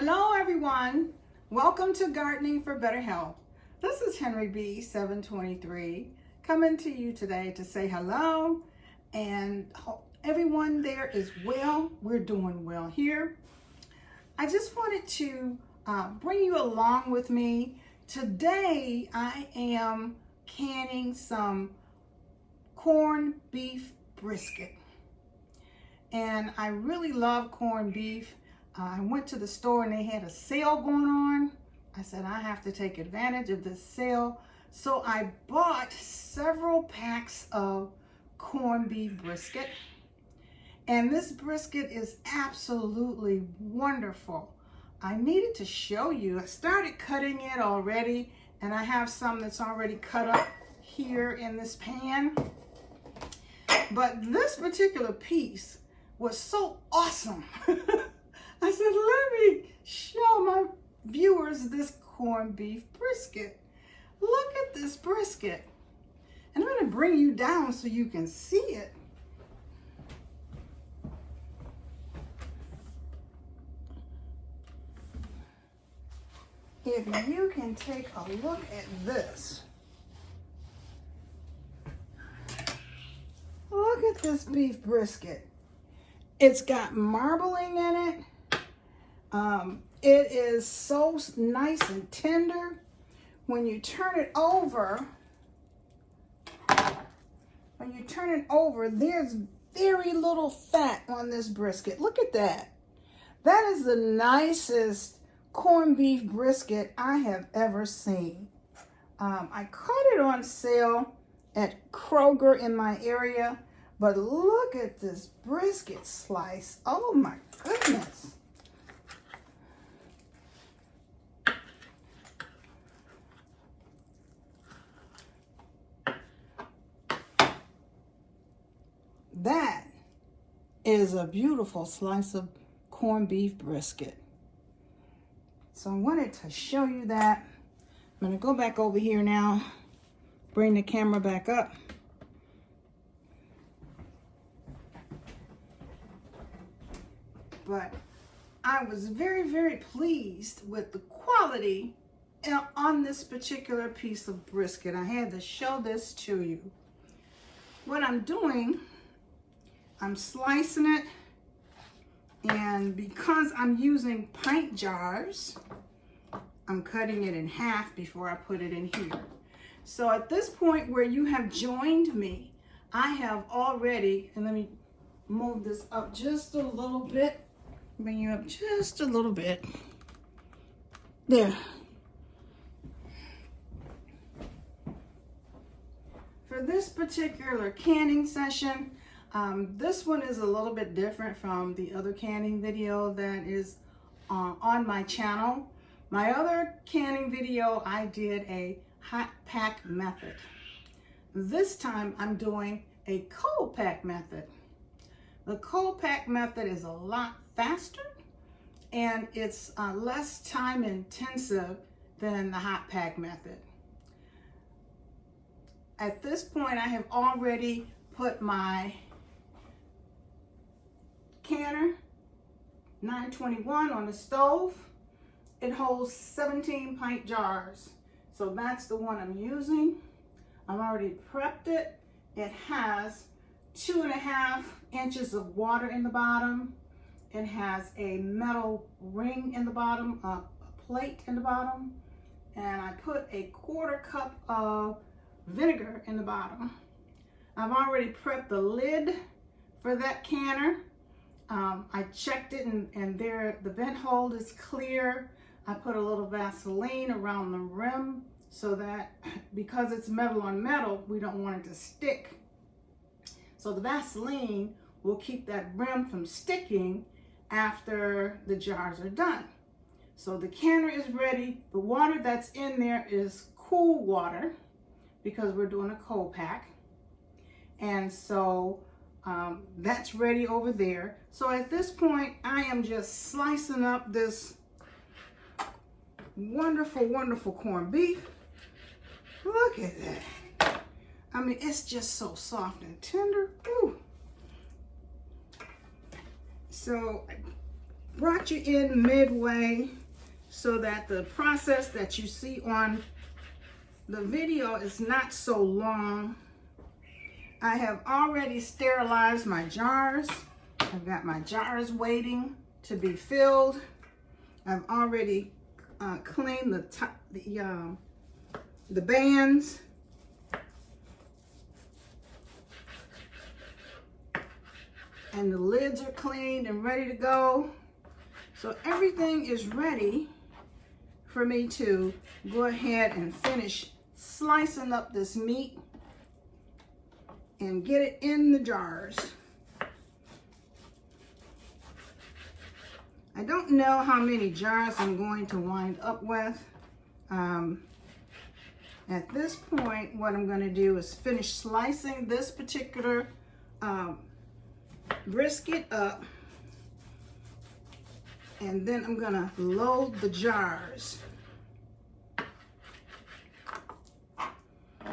Hello everyone, welcome to Gardening for Better Health. This is Henry B. 723 coming to you today to say hello and hope everyone there is well. We're doing well here. I just wanted to bring you along with me. Today I am canning some corned beef brisket, and I really love corned beef. I went to the store and they had a sale going on. I said, I have to take advantage of this sale. So I bought several packs of corned beef brisket. And this brisket is absolutely wonderful. I needed to show you. I started cutting it already, and I have some that's already cut up here in this pan. But this particular piece was so awesome. I said, let me show my viewers this corned beef brisket. Look at this brisket. And I'm going to bring you down so you can see it. If you can take a look at this. Look at this beef brisket. It's got marbling in it. It is so nice and tender. When you turn it over, there's very little fat on this brisket. Look at that. That is the nicest corned beef brisket I have ever seen. I caught it on sale at Kroger in my area, but look at this brisket slice. Oh my goodness. That is a beautiful slice of corned beef brisket. So I wanted to show you that. I'm going to go back over here now, bring the camera back up. But I was very, very pleased with the quality on this particular piece of brisket. I had to show this to you. What I'm doing, I'm slicing it, and because I'm using pint jars, I'm cutting it in half before I put it in here. So at this point where you have joined me, I have already, and let me move this up just a little bit, bring you up just a little bit. There. For this particular canning session, this one is a little bit different from the other canning video that is on my channel. My other canning video, I did a hot pack method. This time I'm doing a cold pack method. The cold pack method is a lot faster and it's less time intensive than the hot pack method. At this point, I have already put my canner 921 on the stove. It holds 17 pint jars. So that's the one I'm using. I've already prepped it. It has 2.5 inches of water in the bottom. It has a metal ring in the bottom, a plate in the bottom. And I put a 1/4 cup of vinegar in the bottom. I've already prepped the lid for that canner. I checked it and there the vent hole is clear. I put a little Vaseline around the rim so that because it's metal on metal, we don't want it to stick. So the Vaseline will keep that rim from sticking after the jars are done. So the canner is ready. The water that's in there is cool water because we're doing a cold pack. And so that's ready over there. So at this point, I am just slicing up this wonderful, wonderful corned beef. Look at that. I mean, it's just so soft and tender. Ooh. So brought you in midway so that the process that you see on the video is not so long. I have already sterilized my jars. I've got my jars waiting to be filled. I've already cleaned the bands. And the lids are cleaned and ready to go. So everything is ready for me to go ahead and finish slicing up this meat and get it in the jars. I don't know how many jars I'm going to wind up with. At this point, what I'm going to do is finish slicing this particular brisket up, and then I'm going to load the jars.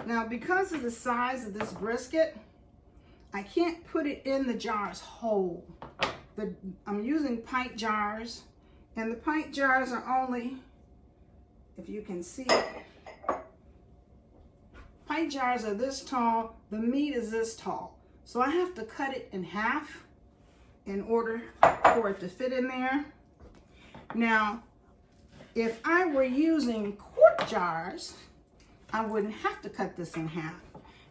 Now, because of the size of this brisket, I can't put it in the jars whole. I'm using pint jars, and the pint jars are only, if you can see it, pint jars are this tall, the meat is this tall. So I have to cut it in half in order for it to fit in there. Now, if I were using quart jars, I wouldn't have to cut this in half.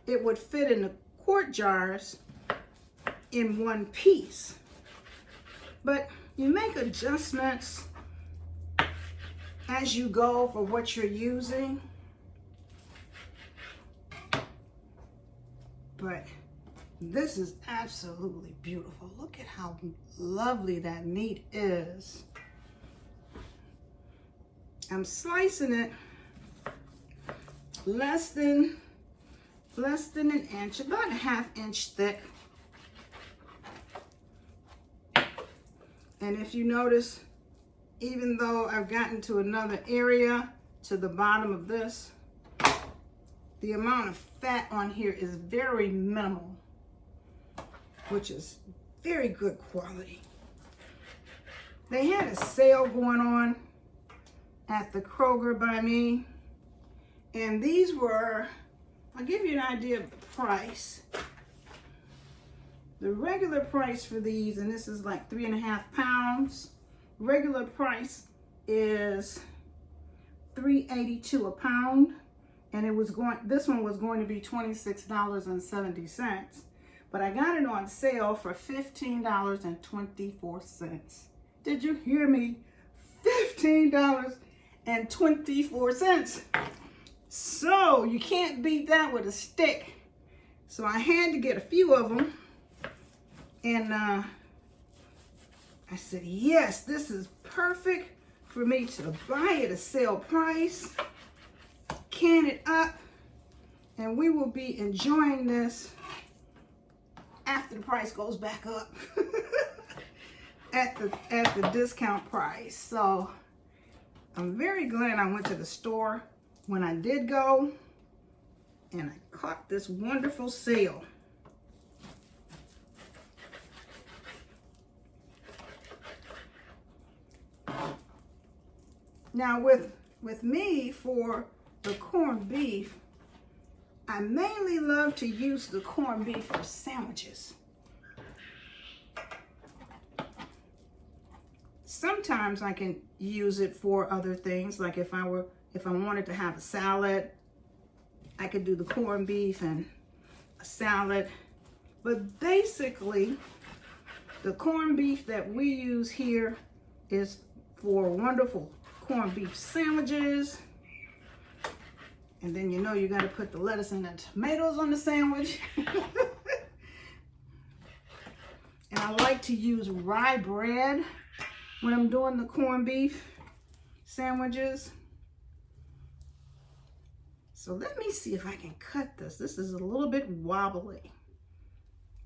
It would fit in the quart jars in one piece. But you make adjustments as you go for what you're using. But this is absolutely beautiful. Look at how lovely that meat is. I'm slicing it less than an inch, about a ½ inch thick. And if you notice, even though I've gotten to another area to the bottom of this, the amount of fat on here is very minimal, which is very good quality. They had a sale going on at the Kroger by me, and these were, I'll give you an idea of the price. The regular price for these, and this is like 3.5 pounds, regular price is $3.82 a pound, and this one was going to be $26.70, but I got it on sale for $15.24. Did you hear me? $15.24. So you can't beat that with a stick. So I had to get a few of them. And I said, yes, this is perfect for me to buy at a sale price, can it up, and we will be enjoying this after the price goes back up at the discount price. So I'm very glad I went to the store when I did go, and I caught this wonderful sale. Now with me, for the corned beef, I mainly love to use the corned beef for sandwiches. Sometimes I can use it for other things, like if I wanted to have a salad, I could do the corned beef and a salad. But basically, the corned beef that we use here is for wonderful corned beef sandwiches. And then you know you got to put the lettuce and the tomatoes on the sandwich. And I like to use rye bread when I'm doing the corned beef sandwiches. So let me see if I can cut this. This is a little bit wobbly.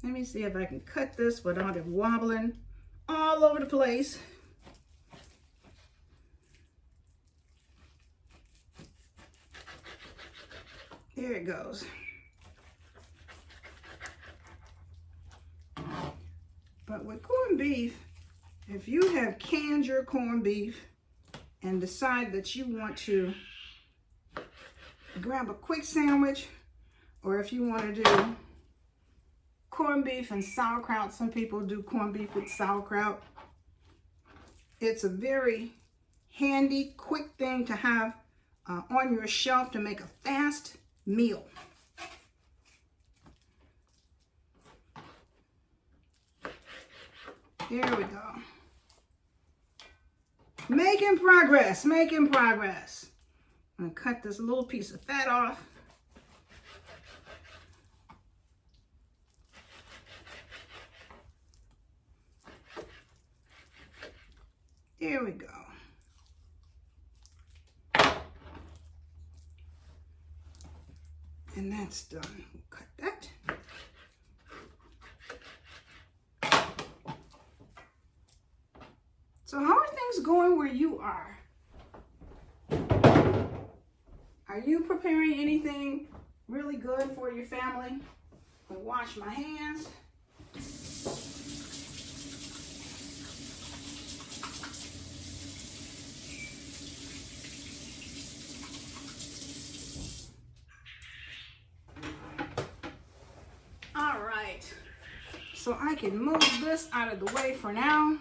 Let me see if I can cut this without it wobbling all over the place. There it goes. But with corned beef, If you have canned your corned beef and decide that you want to grab a quick sandwich, or if you want to do corned beef and sauerkraut, some people do corned beef with sauerkraut. It's a very handy, quick thing to have on your shelf to make a fast meal. There we go. Making progress, making progress. I'm going to cut this little piece of fat off. There we go. And that's done. We'll cut that. So how are things going where you are? Are you preparing anything really good for your family? I'll wash my hands. All right, so I can move this out of the way for now.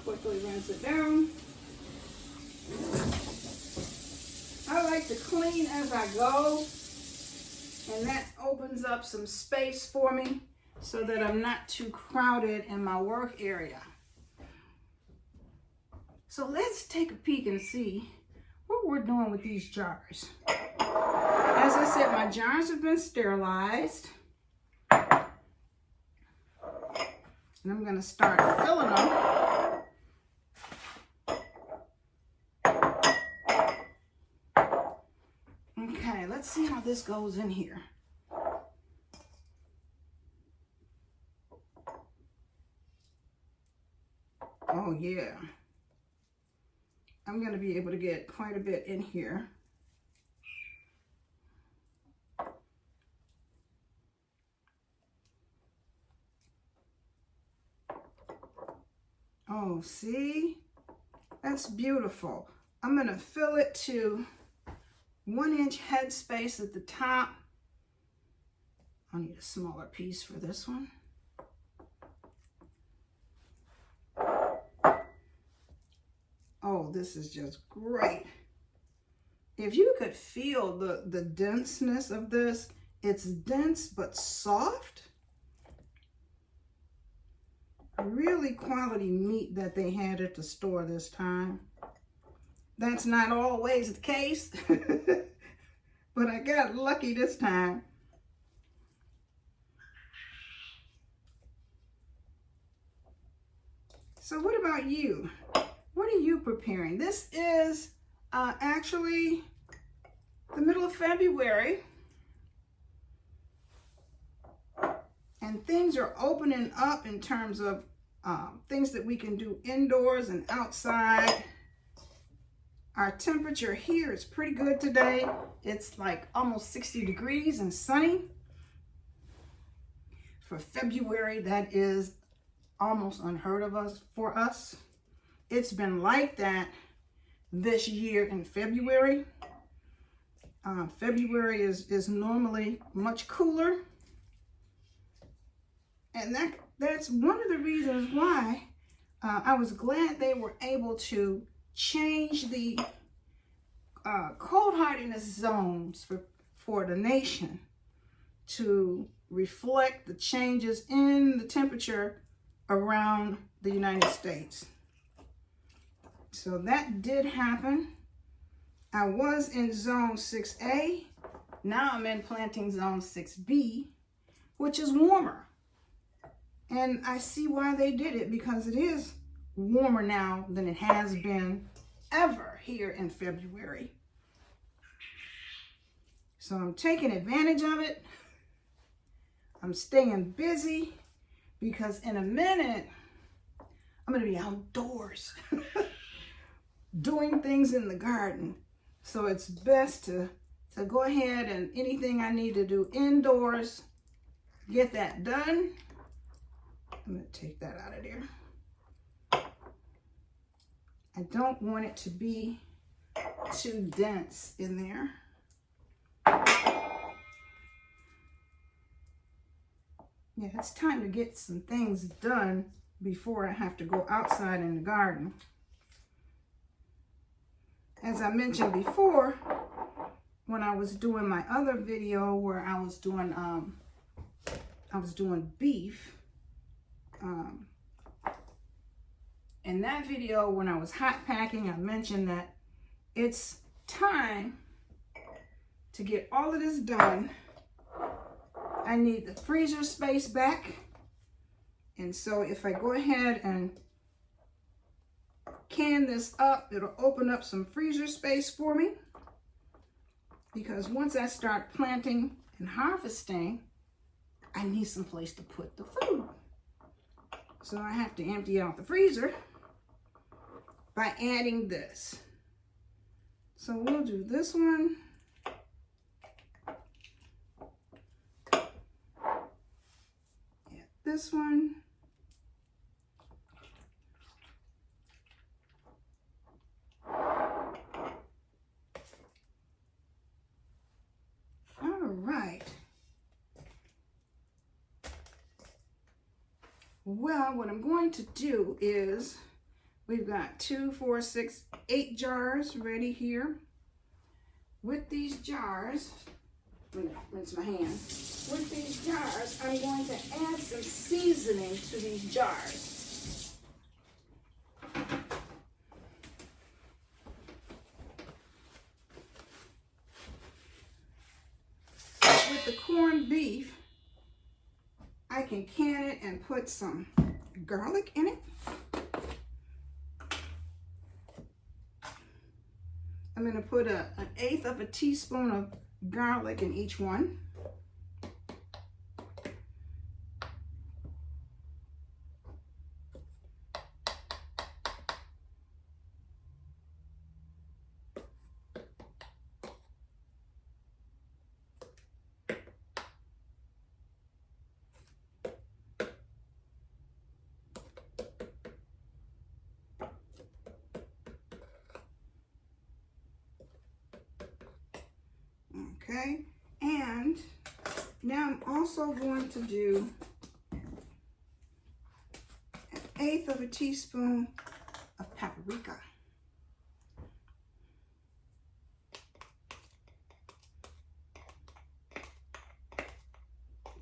Quickly rinse it down. I like to clean as I go, and that opens up some space for me so that I'm not too crowded in my work area. So let's take a peek and see what we're doing with these jars. As I said, my jars have been sterilized. And I'm going to start filling them. Okay, let's see how this goes in here. Oh yeah. I'm going to be able to get quite a bit in here. Oh, see? That's beautiful. I'm going to fill it to 1-inch head space at the top. I'll need a smaller piece for this one. Oh, this is just great. If you could feel the denseness of this, it's dense but soft. Really quality meat that they had at the store this time. That's not always the case, but I got lucky this time. So what about you? What are you preparing? This is actually the middle of February, and things are opening up in terms of things that we can do indoors and outside. Our temperature here is pretty good today. It's like almost 60 degrees and sunny. For February, that is almost unheard of for us. It's been like that this year in February. February is normally much cooler. And that's one of the reasons why I was glad they were able to change the cold hardiness zones for the nation to reflect the changes in the temperature around the United States. So that did happen. I was in zone 6A. Now I'm in planting zone 6B, which is warmer. And I see why they did it, because it is warmer now than it has been ever here in February. So I'm taking advantage of it. I'm staying busy because in a minute, I'm going to be outdoors doing things in the garden. So it's best to So go ahead and anything I need to do indoors, get that done. I'm going to take that out of there. I don't want it to be too dense in there. Yeah, it's time to get some things done before I have to go outside in the garden. As I mentioned before, when I was doing my other video where I was doing beef, in that video when I was hot packing, I mentioned that it's time to get all of this done. I need the freezer space back. And so if I go ahead and can this up, it'll open up some freezer space for me. Because once I start planting and harvesting, I need some place to put the food. So I have to empty out the freezer by adding this. So we'll do this one. Add this one. Well, what I'm going to do is, we've got 2, 4, 6, 8 jars ready here. With these jars, let me rinse my hand. With these jars, I'm going to add some seasoning to these jars. With the corned beef, I can can it and put some garlic in it. I'm going to put an 1/8 of a teaspoon of garlic in each one. Okay, and now I'm also going to do 1/8 of a teaspoon of paprika.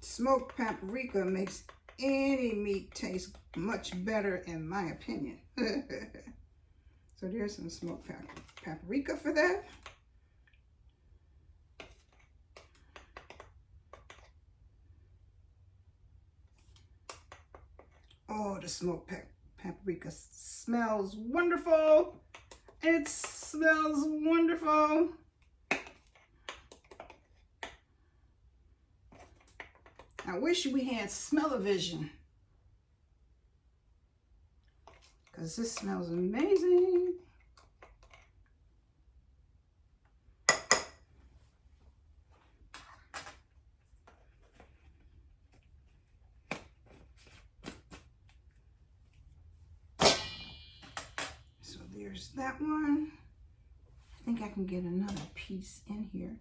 Smoked paprika makes any meat taste much better, in my opinion. So there's some smoked paprika for that. Oh, the smoked paprika smells wonderful. It smells wonderful. I wish we had smell-o-vision, because this smells amazing. So there's that one. I think I can get another piece in here.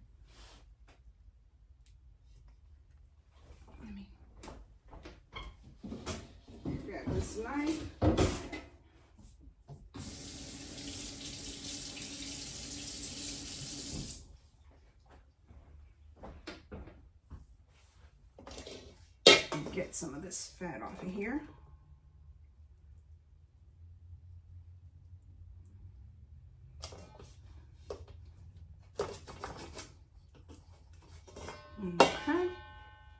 Grab this knife. And get some of this fat off of here. Okay,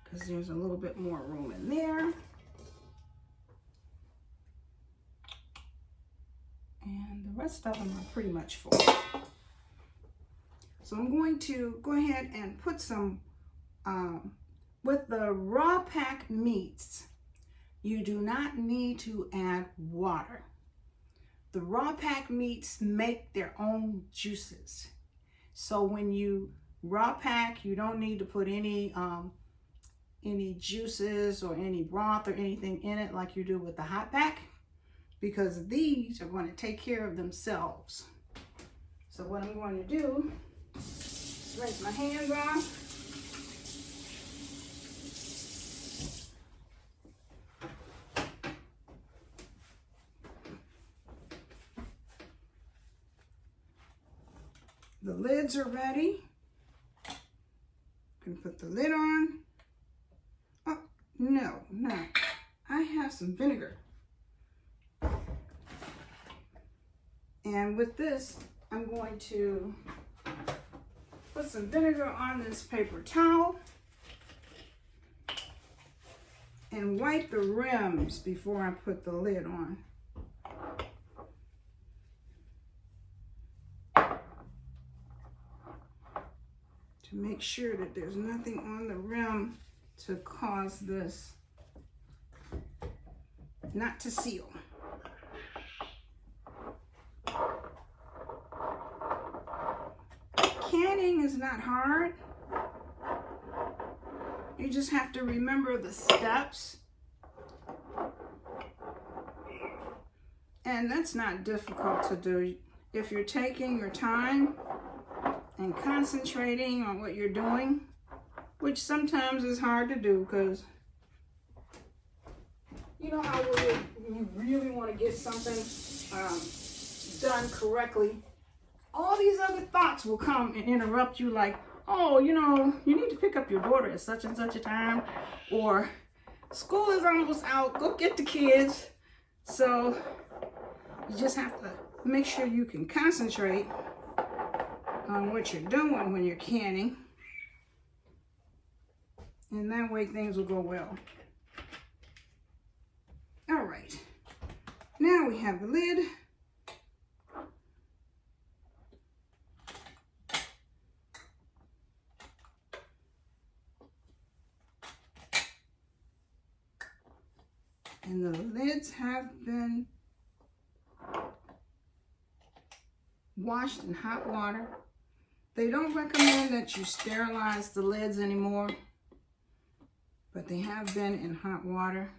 because there's a little bit more room in there. And the rest of them are pretty much full. So I'm going to go ahead and put some, with the raw pack meats, you do not need to add water. The raw pack meats make their own juices. So when you raw pack. You don't need to put any juices or any broth or anything in it like you do with the hot pack, because these are going to take care of themselves. So what I'm going to do is rinse my hands off. The lids are ready. You can put the lid on. Oh, no. I have some vinegar. And with this, I'm going to put some vinegar on this paper towel and wipe the rims before I put the lid on. To make sure that there's nothing on the rim to cause this not to seal. Canning is not hard. You just have to remember the steps. And that's not difficult to do if you're taking your time and concentrating on what you're doing, which sometimes is hard to do because you know how you really want to get something done correctly. All these other thoughts will come and interrupt you, like, oh, you know, you need to pick up your daughter at such and such a time, or school is almost out, go get the kids. So you just have to make sure you can concentrate on what you're doing when you're canning, and that way things will go well. All right, now we have the lid. And the lids have been washed in hot water. They don't recommend that you sterilize the lids anymore, but they have been in hot water.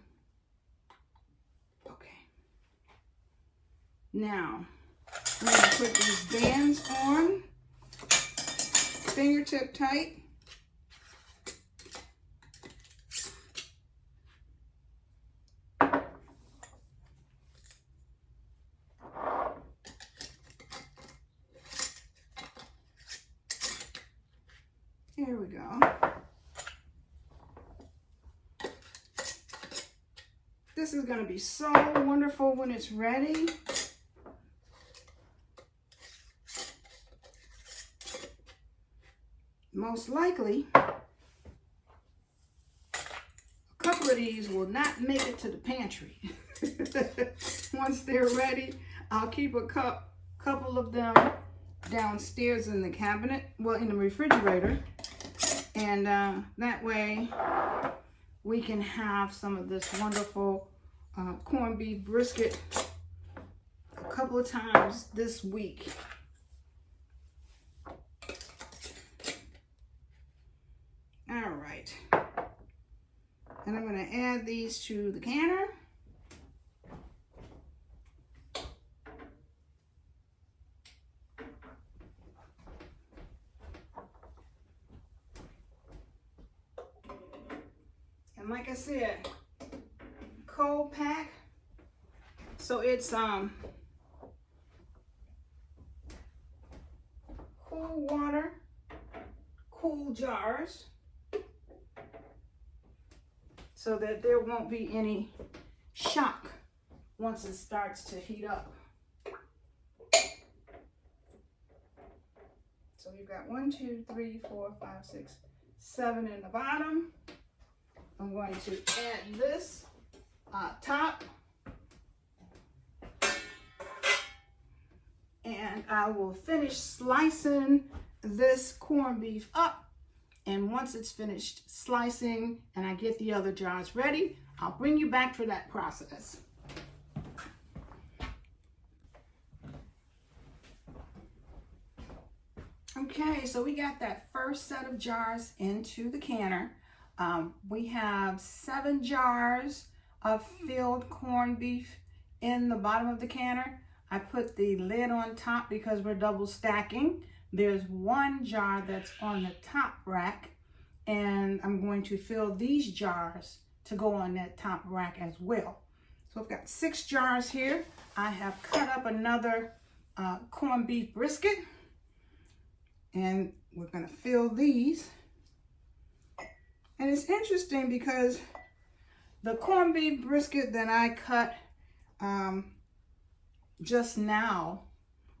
Okay. Now, I'm going to put these bands on, fingertip tight. Here we go. This is going to be so wonderful when it's ready. Most likely, a couple of these will not make it to the pantry. Once they're ready, I'll keep a couple of them downstairs in the cabinet, well, in the refrigerator. And that way we can have some of this wonderful corned beef brisket a couple of times this week. All right. And I'm going to add these to the canner. And like I said, cold pack, so it's cool water, cool jars, so that there won't be any shock once it starts to heat up. So we've got 1, 2, 3, 4, 5, 6, 7 in the bottom. I'm going to add this top, and I will finish slicing this corned beef up. And once it's finished slicing and I get the other jars ready, I'll bring you back for that process. Okay, so we got that first set of jars into the canner. We have 7 jars of filled corned beef in the bottom of the canner. I put the lid on top because we're double stacking. There's 1 jar that's on the top rack, and I'm going to fill these jars to go on that top rack as well. So I've got 6 jars here. I have cut up another corned beef brisket, and we're gonna fill these. And it's interesting because the corned beef brisket that I cut just now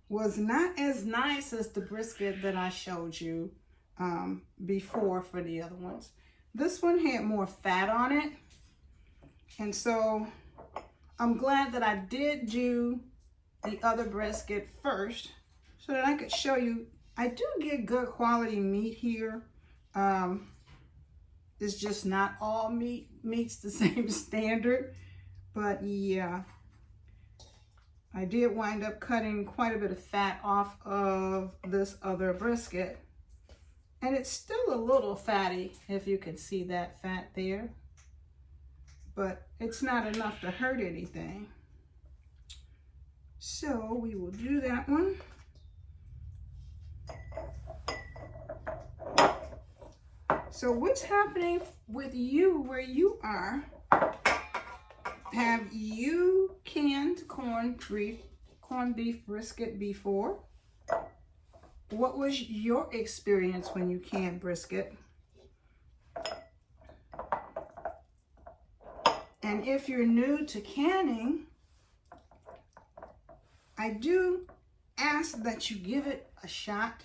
was not as nice as the brisket that I showed you before for the other ones. This one had more fat on it. And so I'm glad that I did do the other brisket first so that I could show you. I do get good quality meat here. It's just not all meat meets the same standard, but yeah, I did wind up cutting quite a bit of fat off of this other brisket, and it's still a little fatty, if you can see that fat there, but it's not enough to hurt anything. So we will do that one. So what's happening with you where you are? Have you canned corned beef brisket before? What was your experience when you canned brisket? And if you're new to canning, I do ask that you give it a shot.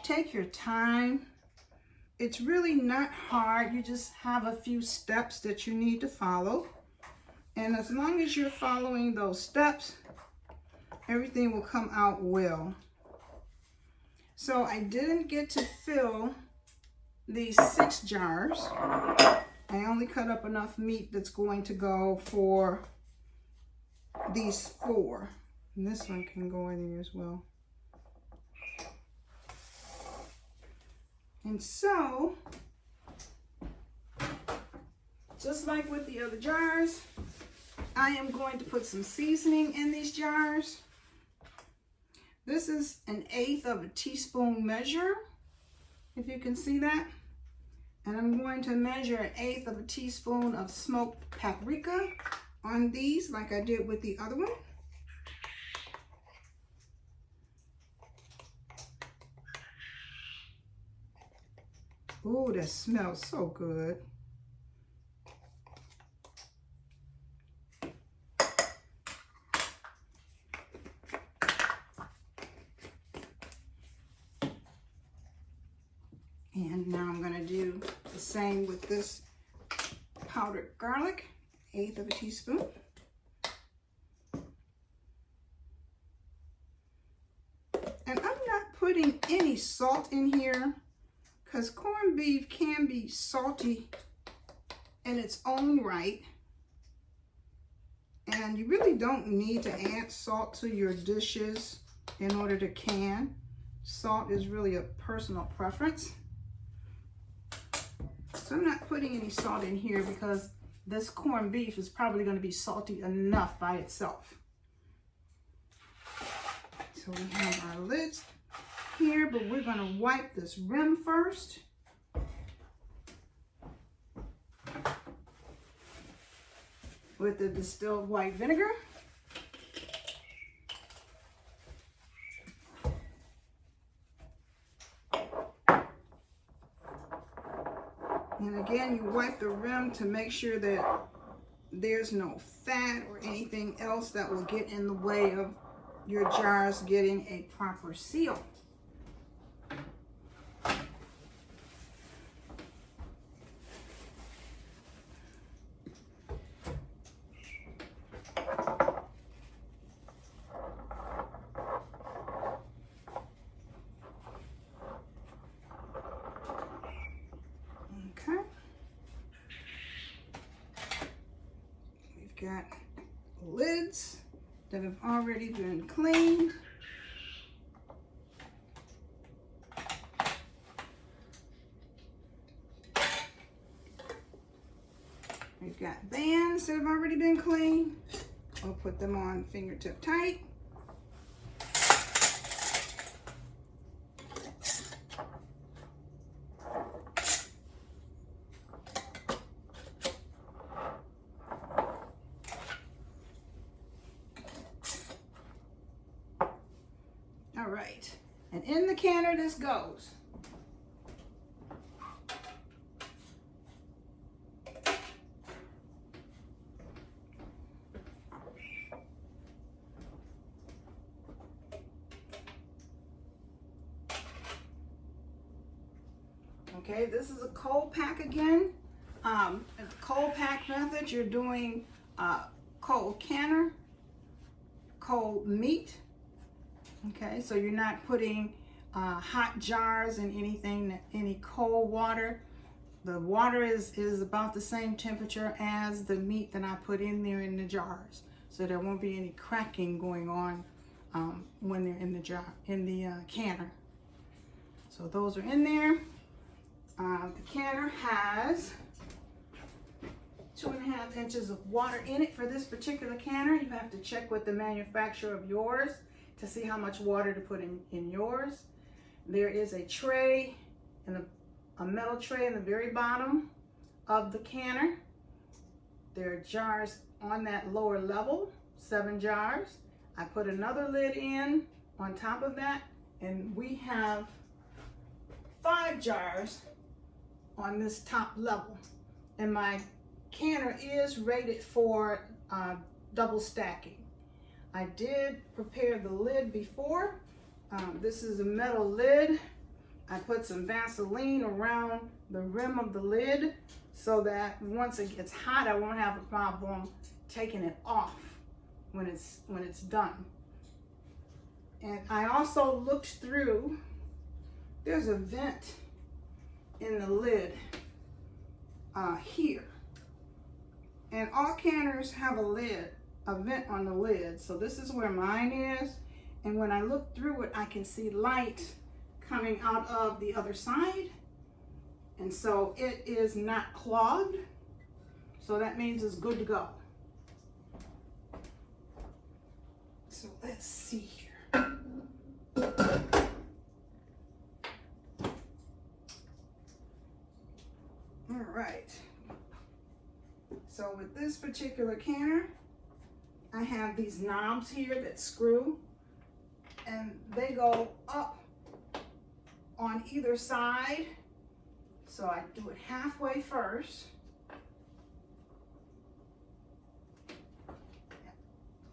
Take your time. It's really not hard. You just have a few steps that you need to follow. And as long as you're following those steps, everything will come out well. So I didn't get to fill these 6 jars. I only cut up enough meat that's going to go for these 4. And this one can go in there as well. And so, just like with the other jars, I am going to put some seasoning in these jars. This is 1/8 of a teaspoon measure, if you can see that. And I'm going to measure 1/8 of a teaspoon of smoked paprika on these, like I did with the other one. Ooh, that smells so good. And now I'm going to do the same with this powdered garlic, 1/8 of a teaspoon. And I'm not putting any salt in here, because corned beef can be salty in its own right. And you really don't need to add salt to your dishes in order to can. Salt is really a personal preference. So I'm not putting any salt in here because this corned beef is probably going to be salty enough by itself. So we have our lids here, but we're going to wipe this rim first. With the distilled white vinegar. And again, you wipe the rim to make sure that there's no fat or anything else that will get in the way of your jars getting a proper seal. Okay. We've got lids that have already been cleaned. got bands that have already been cleaned. We'll put them on fingertip tight. All right, and in the canner this goes. Okay, this is a cold pack again. The cold pack method, you're doing cold canner, cold meat. Okay, so you're not putting hot jars in anything, any cold water. The water is about the same temperature as the meat that I put in there in the jars. So there won't be any cracking going on when they're in the jar, in the canner. So those are in there. The canner has 2.5 inches of water in it for this particular canner. You have to check with the manufacturer of yours to see how much water to put in yours. There is a tray, and a metal tray in the very bottom of the canner. There are jars on that lower level, 7 jars. I put another lid in on top of that, and we have 5 jars on this top level. And my canner is rated for double stacking. I did prepare the lid before. This is a metal lid. I put some Vaseline around the rim of the lid so that once it gets hot, I won't have a problem taking it off when it's done. And I also looked through, there's a vent in the lid here. And all canners have a vent on the lid. So this is where mine is. And when I look through it, I can see light coming out of the other side. And so it is not clogged. So that means it's good to go. So let's see here. All right. So with this particular canner, I have these knobs here that screw, and they go up on either side. So I do it halfway first.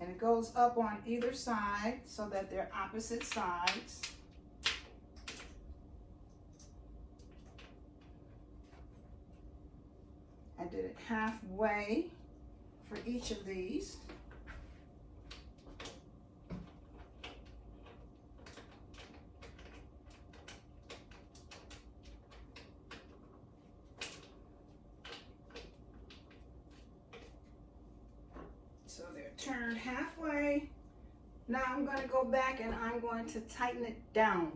And it goes up on either side so that they're opposite sides. I did it halfway for each of these. So they're turned halfway. Now I'm going to go back and I'm going to tighten it down.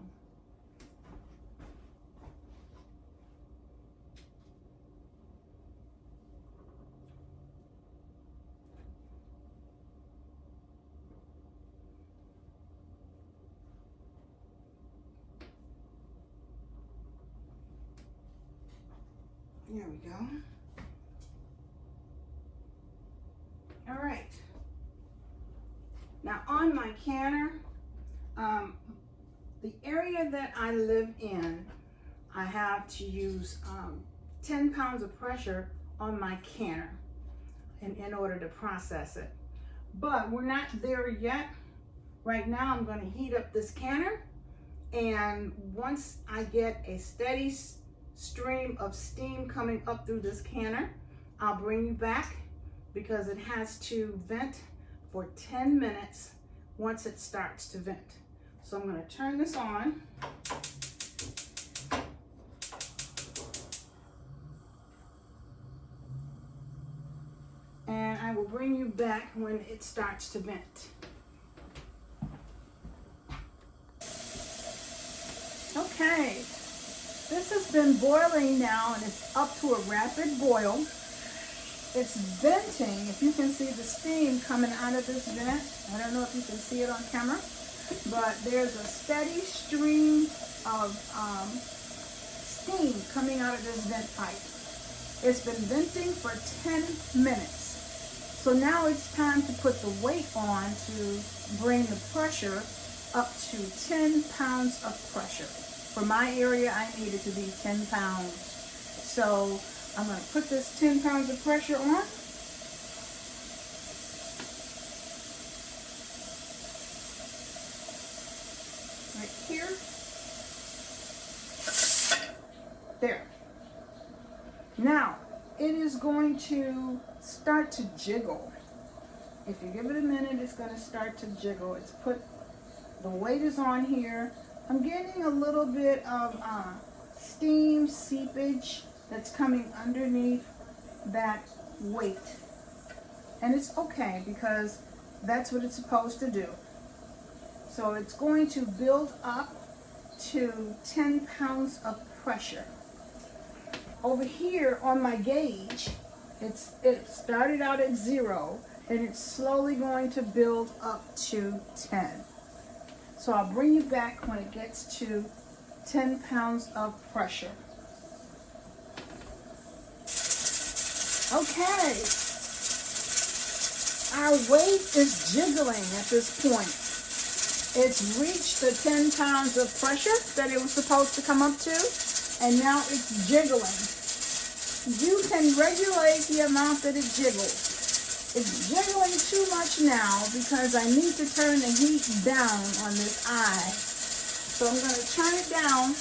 There we go. All right. Now on my canner, the area that I live in, I have to use 10 pounds of pressure on my canner in order to process it. But we're not there yet. Right now I'm going to heat up this canner, and once I get a steady stream of steam coming up through this canner, I'll bring you back, because it has to vent for 10 minutes once it starts to vent. So I'm going to turn this on. And I will bring you back when it starts to vent. Okay, this has been boiling now, and it's up to a rapid boil. it's venting. If you can see the steam coming out of this vent, I don't know if you can see it on camera, but there's a steady stream of steam coming out of this vent pipe. It's been venting for 10 minutes. So now it's time to put the weight on to bring the pressure up to 10 pounds of pressure. For my area, I need it to be 10 pounds. So I'm going to put this 10 pounds of pressure on. Right here. There. Now, it is going to start to jiggle. If you give it a minute, it's going to start to jiggle. It's put, the weight is on here. I'm getting a little bit of steam seepage that's coming underneath that weight. And it's okay because that's what it's supposed to do. So it's going to build up to 10 pounds of pressure. Over here on my gauge, it started out at 0 and it's slowly going to build up to 10. So I'll bring you back when it gets to 10 pounds of pressure. Okay, our weight is jiggling at this point. It's reached the 10 pounds of pressure that it was supposed to come up to, and now it's jiggling. You can regulate the amount that it jiggles. It's jiggling too much now because I need to turn the heat down on this eye. So I'm going to turn it down.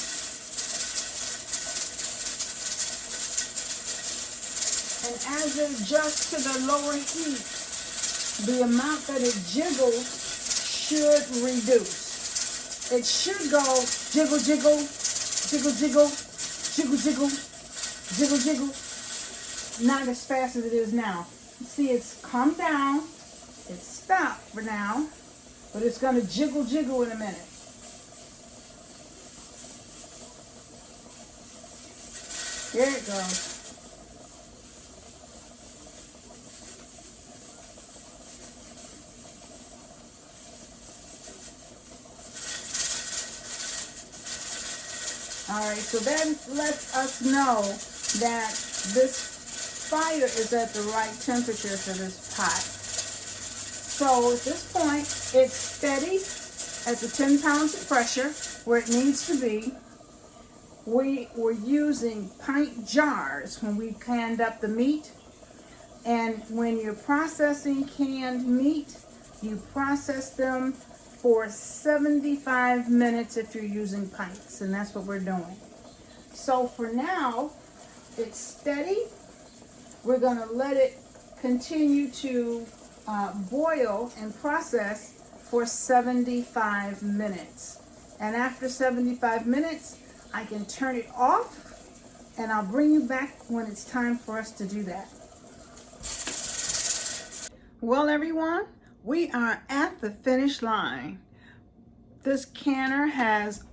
And as it adjusts to the lower heat, the amount that it jiggles should reduce. It should go jiggle, jiggle, jiggle, jiggle, jiggle, jiggle, jiggle, jiggle. Not as fast as it is now. See, it's calmed down. It's stopped for now, but it's going to jiggle, jiggle in a minute. There it goes. All right, so that lets us know that this fire is at the right temperature for this pot. So at this point, it's steady at the 10 pounds of pressure where it needs to be. We were using pint jars when we canned up the meat. And when you're processing canned meat, you process them for 75 minutes if you're using pints, and that's what we're doing. So for now, it's steady. We're going to let it continue to boil and process for 75 minutes. And after 75 minutes, I can turn it off, and I'll bring you back when it's time for us to do that. Well, everyone, we are at the finish line. This canner has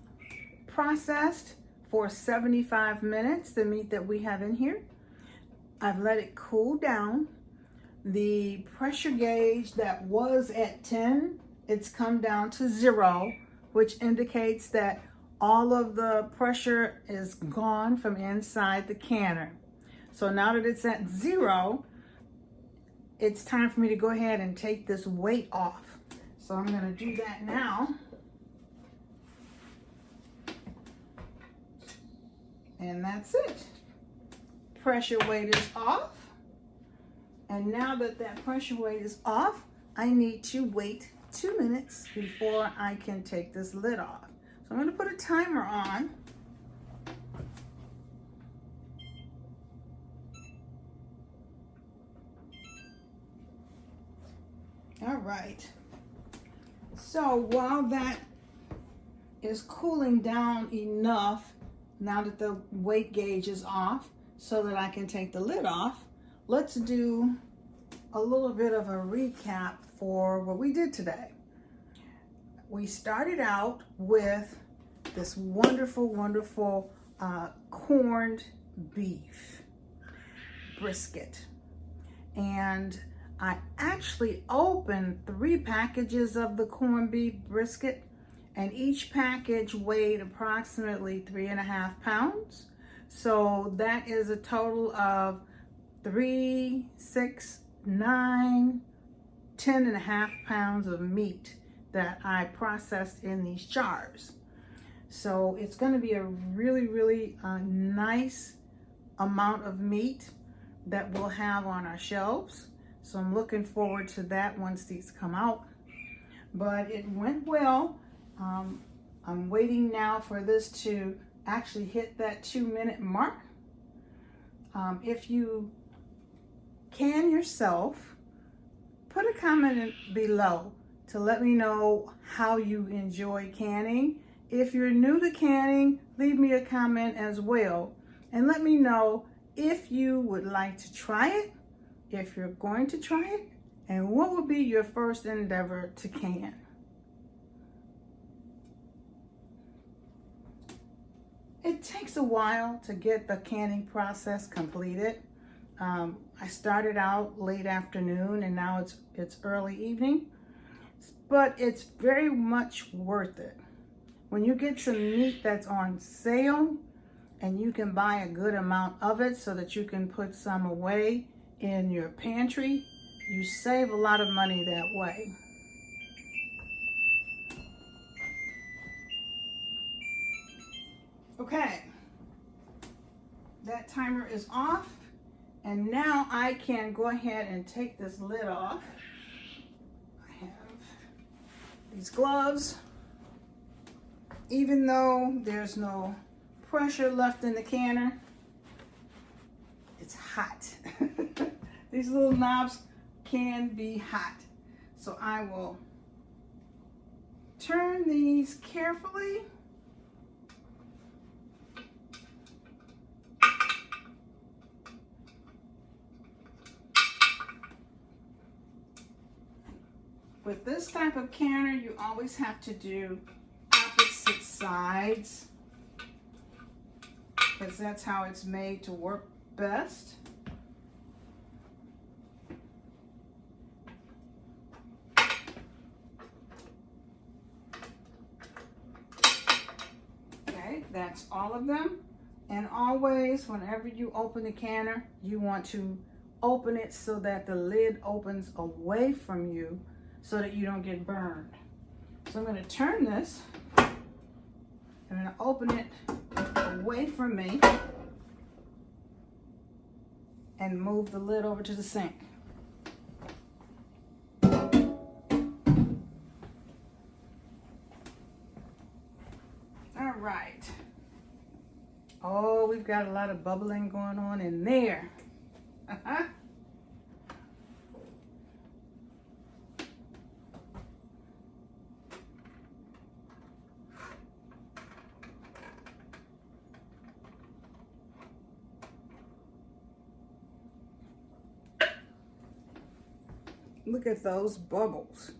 processed for 75 minutes, the meat that we have in here. I've let it cool down. The pressure gauge that was at 10, it's come down to 0, which indicates that all of the pressure is gone from inside the canner. So now that it's at 0, it's time for me to go ahead and take this weight off. So I'm going to do that now. And that's it. Pressure weight is off. And now that that pressure weight is off, I need to wait 2 minutes before I can take this lid off. So I'm going to put a timer on. All right. So while that is cooling down enough, now that the weight gauge is off, so that I can take the lid off, let's do a little bit of a recap for what we did today. We started out with this wonderful, wonderful corned beef brisket. and I actually opened 3 packages of the corned beef brisket, and each package weighed approximately 3.5 pounds. So that is a total of 3, 6, 9, 10.5 pounds of meat that I processed in these jars. So it's going to be a really nice amount of meat that we'll have on our shelves. So I'm looking forward to that once these come out. But it went well. I'm waiting now for this to actually hit that 2-minute mark. If you can yourself, put a comment below to let me know how you enjoy canning. If you're new to canning, leave me a comment as well, and let me know if you would like to try it, if you're going to try it, and what would be your first endeavor to can. It takes a while to get the canning process completed. I started out late afternoon and now it's early evening, but it's very much worth it. When you get some meat that's on sale and you can buy a good amount of it so that you can put some away in your pantry, you save a lot of money that way. Okay, that timer is off, and now I can go ahead and take this lid off. I have these gloves. Even though there's no pressure left in the canner, it's hot. These little knobs can be hot. So I will turn these carefully. With this type of canner, you always have to do opposite sides, because that's how it's made to work best. Okay, that's all of them. And always, whenever you open the canner, you want to open it so that the lid opens away from you so that you don't get burned. So I'm going to turn this. I'm going to open it away from me and move the lid over to the sink. All right. Oh, we've got a lot of bubbling going on in there. Look at those bubbles.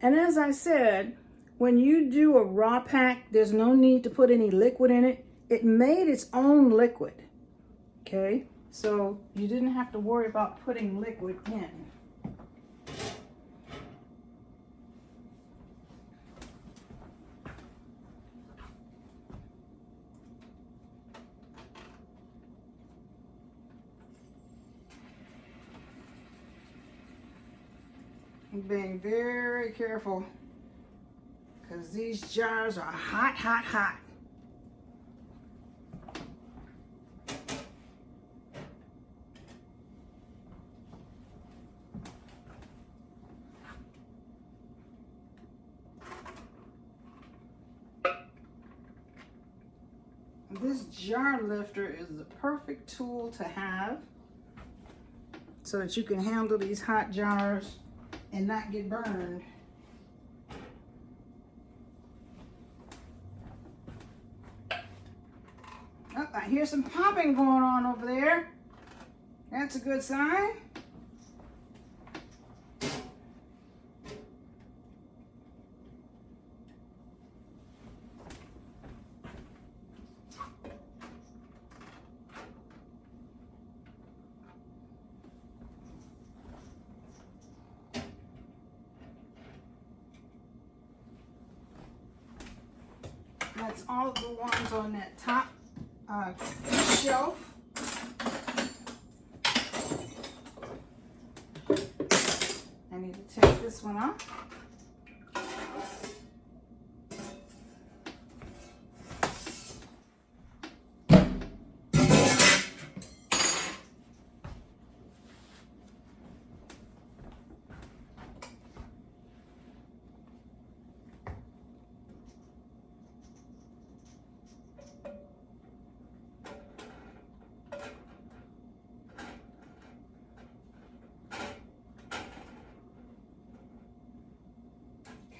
And as I said, when you do a raw pack, there's no need to put any liquid in it. It made its own liquid, okay? So you didn't have to worry about putting liquid in. I'm being very careful because these jars are hot, hot, hot. This jar lifter is the perfect tool to have so that you can handle these hot jars and not get burned. Oh, I hear some popping going on over there. That's a good sign. That's all of the ones on that top shelf. I need to take this one off.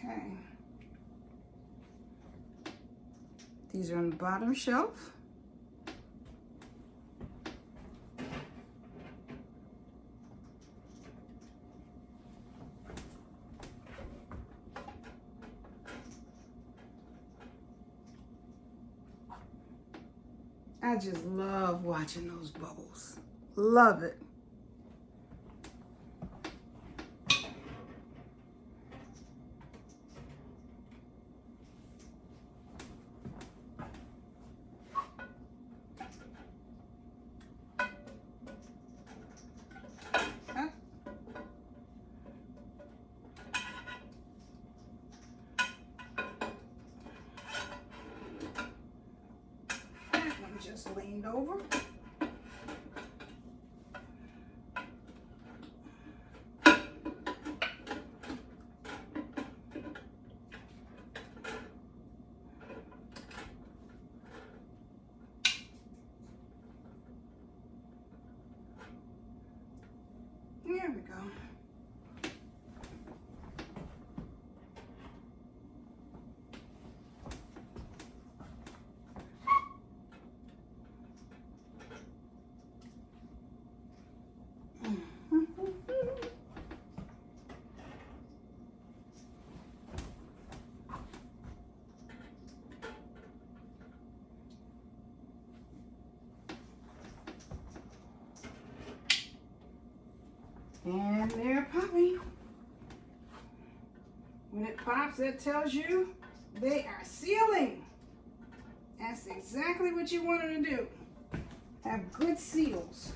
Okay. These are on the bottom shelf. I just love watching those bubbles. Love it. Just leaned over. There we go. And they're popping. When it pops, it tells you they are sealing. That's exactly what you want them to do. Have good seals.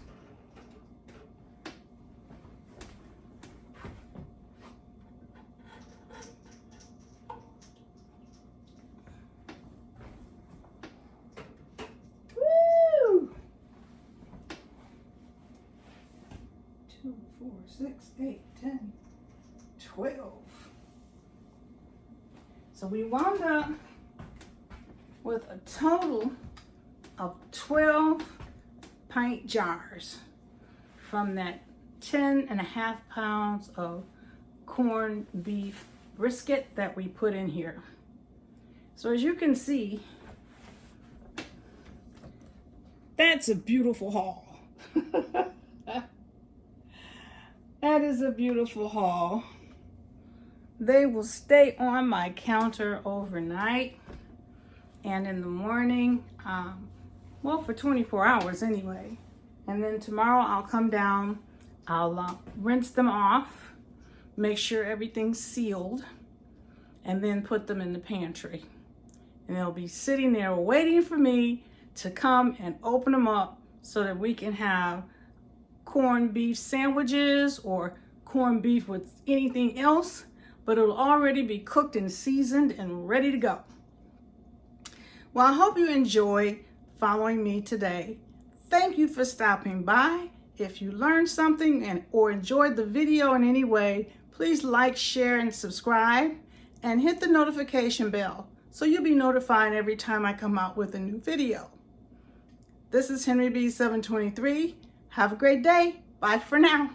Woo! 2, 4, 6, 8, 10, 12. So we wound up with a total of 12 pint jars from that 10.5 pounds of corned beef brisket that we put in here. So as you can see, that's a beautiful haul. That is a beautiful haul. They will stay on my counter overnight and in the morning, well, for 24 hours anyway. And then tomorrow I'll come down, I'll rinse them off, make sure everything's sealed, and then put them in the pantry. And they'll be sitting there waiting for me to come and open them up so that we can have corned beef sandwiches or corned beef with anything else, but it'll already be cooked and seasoned and ready to go. Well, I hope you enjoyed following me today. Thank you for stopping by. If you learned something or enjoyed the video in any way, please like, share, and subscribe, and hit the notification bell so you'll be notified every time I come out with a new video. This is Henry B 723. Have a great day. Bye for now.